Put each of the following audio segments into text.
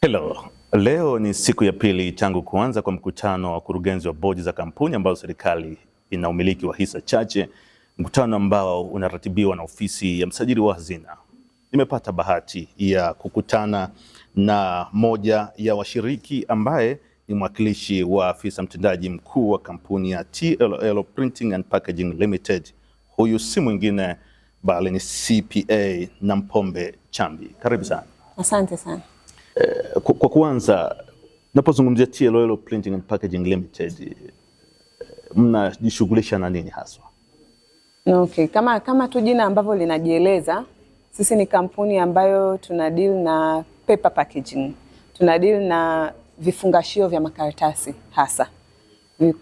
Hello. Leo ni siku ya pili tangu kuanza kwa mkutano wa wakurugenzi wa bodi za kampuni ambazo serikali ina umiliki wa hisa chache, mkutano ambao unaratibiwa na ofisi ya msajili wa hazina. Nimepata bahati ya kukutana na moja ya washiriki ambaye ni mwakilishi wa afisa mtendaji mkuu wa kampuni ya TLL Printing and Packaging Limited. Huyu si mwingine bali ni CPA Nampombe Chambi. Karibu sana. Asante sana. Kwa kwanza, napozungumzia TLL Printing and Packaging Limited, mnajishughulisha na nini haswa? Okay, kama tu jina ambavyo linajieleza, sisi ni kampuni ambayo tuna deal na paper packaging. Tuna deal na vifungashio vya makaratasi hasa.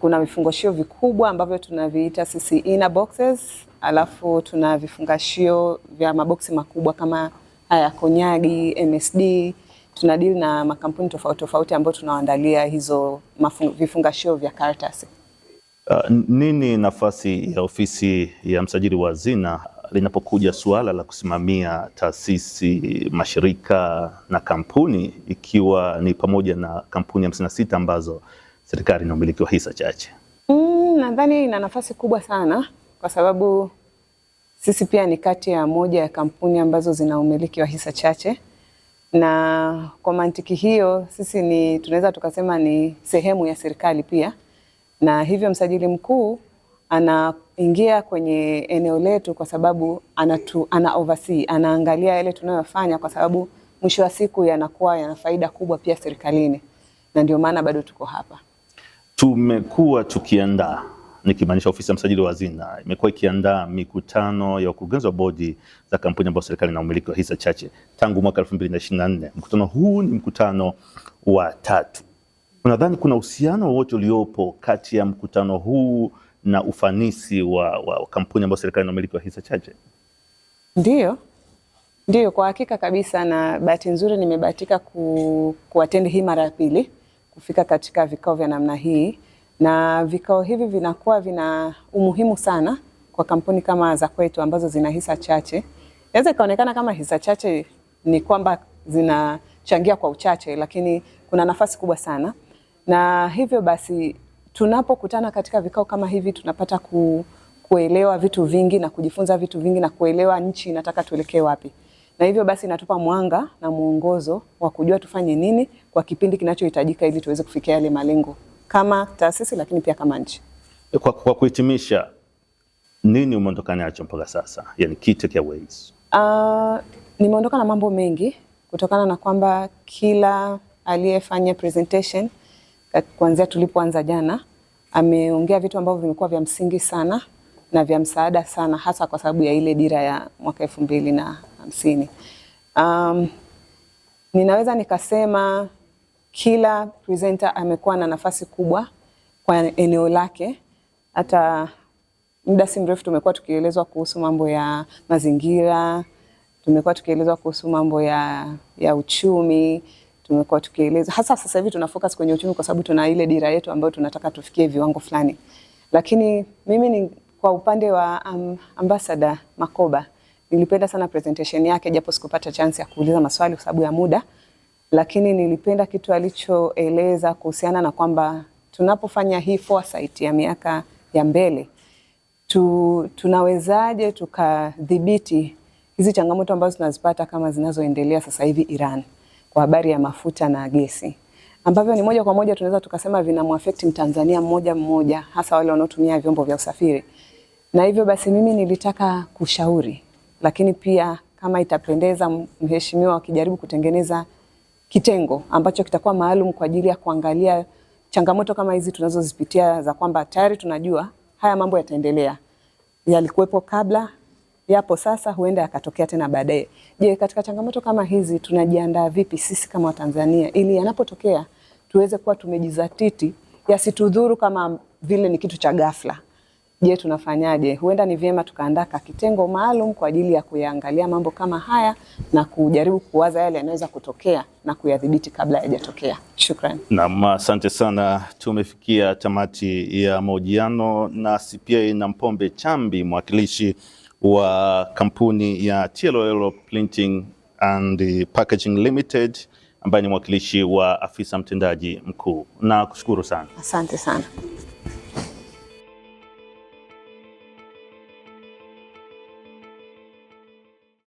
Kuna vifungashio vikubwa ambavyo tunaviita sisi inner boxes, alafu tuna vifungashio vya maboksi makubwa kama haya konyagi, MSD. Tuna deal na makampuni tofauti ambao tunawaandalia hizo vifungashio vya karatasi. Nini nafasi ya ofisi ya msajili wa hazina linapokuja suala la kusimamia taasisi, mashirika na kampuni, ikiwa ni pamoja na kampuni 56 ambazo serikali ina umiliki wa hisa chache? Nadhani ina nafasi kubwa sana kwa sababu sisi pia ni kati ya moja ya kampuni ambazo zina umiliki wa hisa chache, na kwa mantiki hiyo sisi tunaweza tukasema ni sehemu ya serikali pia, na hivyo msajili mkuu anaingia kwenye eneo letu kwa sababu ana oversee, anaangalia yale tunayofanya, kwa sababu mwisho wa siku yanakuwa yana faida kubwa pia serikalini, na ndio maana bado tuko hapa. Tumekuwa tukiandaa, nikimaanisha ofisi ya msajili wa hazina imekuwa ikiandaa mikutano ya wakurugenzi wa bodi za kampuni ambazo serikali ina umiliki wa hisa chache tangu mwaka 2024. Mkutano huu ni mkutano wa 3. Unadhani kuna uhusiano wowote uliopo kati ya mkutano huu na ufanisi wa kampuni ambazo serikali ina umiliki wa hisa chache? Ndio, kwa hakika kabisa, na bahati nzuri nimebahatika kuattend hii mara ya pili, kufika katika vikao vya namna hii, na vikao hivi vinakuwa vina umuhimu sana kwa kampuni kama za kwetu ambazo zina hisa chache. Inaweza ikaonekana kama hisa chache ni kwamba zinachangia kwa uchache, lakini kuna nafasi kubwa sana, na hivyo basi tunapokutana katika vikao kama hivi tunapata kuelewa vitu vingi na kujifunza vitu vingi na kuelewa nchi inataka tuelekee wapi, na hivyo basi inatupa mwanga na mwongozo wa kujua tufanye nini kwa kipindi kinachohitajika ili tuweze kufikia yale malengo kama taasisi, lakini pia kama nchi. Kwa kuhitimisha, nini umeondoka nacho mpaka sasa? Yani key takeaways. Nimeondoka na mambo mengi kutokana na kwamba kila aliyefanya presentation kuanzia tulipoanza jana ameongea vitu ambavyo vimekuwa vya msingi sana na vya msaada sana, hasa kwa sababu ya ile dira ya mwaka 2050. Ninaweza nikasema kila presenter amekuwa na nafasi kubwa kwa eneo lake. Hata muda si mrefu tumekuwa tukielezwa kuhusu mambo ya mazingira, tumekuwa tukielezwa kuhusu mambo ya uchumi, tumekuwa tukielezwa hasa sasa hivi tuna focus kwenye uchumi kwa sababu tuna ile dira yetu ambayo tunataka tufikie viwango fulani. Lakini mimi kwa upande wa Ambassador Makoba nilipenda sana presentation yake, japo sikupata chance ya kuuliza maswali kwa sababu ya muda, lakini nilipenda kitu alichoeleza kuhusiana na kwamba tunapofanya hii foresight ya miaka ya mbele tunawezaje tukadhibiti hizi changamoto ambazo tunazipata kama zinazoendelea sasa hivi Iran kwa habari ya mafuta na gesi, ambavyo ni moja kwa moja tunaweza tukasema vinamwaffect Mtanzania mmoja, hasa wale wanaotumia vyombo vya usafiri. Na hivyo basi mimi nilitaka kushauri, lakini pia kama itapendeza mheshimiwa akijaribu kutengeneza kitengo ambacho kitakuwa maalum kwa ajili ya kuangalia changamoto kama hizi tunazozipitia, za kwamba tayari tunajua haya mambo yataendelea, yalikuwepo kabla, yapo sasa, huenda yakatokea tena baadaye. Je, katika changamoto kama hizi tunajiandaa vipi sisi kama Watanzania ili yanapotokea tuweze kuwa tumejizatiti, yasitudhuru kama vile ni kitu cha ghafla? Je, tunafanyaje? Huenda ni vyema tukaandaa kitengo maalum kwa ajili ya kuyaangalia mambo kama haya na kujaribu kuwaza yale yanaweza kutokea na kuyadhibiti kabla hayajatokea. Shukrani. Naam, asante sana. Tumefikia tamati ya mahojiano na CPA Nampombe Chambi, mwakilishi wa kampuni ya TLL Printing and Packaging Limited ambaye ni mwakilishi wa afisa mtendaji mkuu. Na kushukuru sana. Asante sana.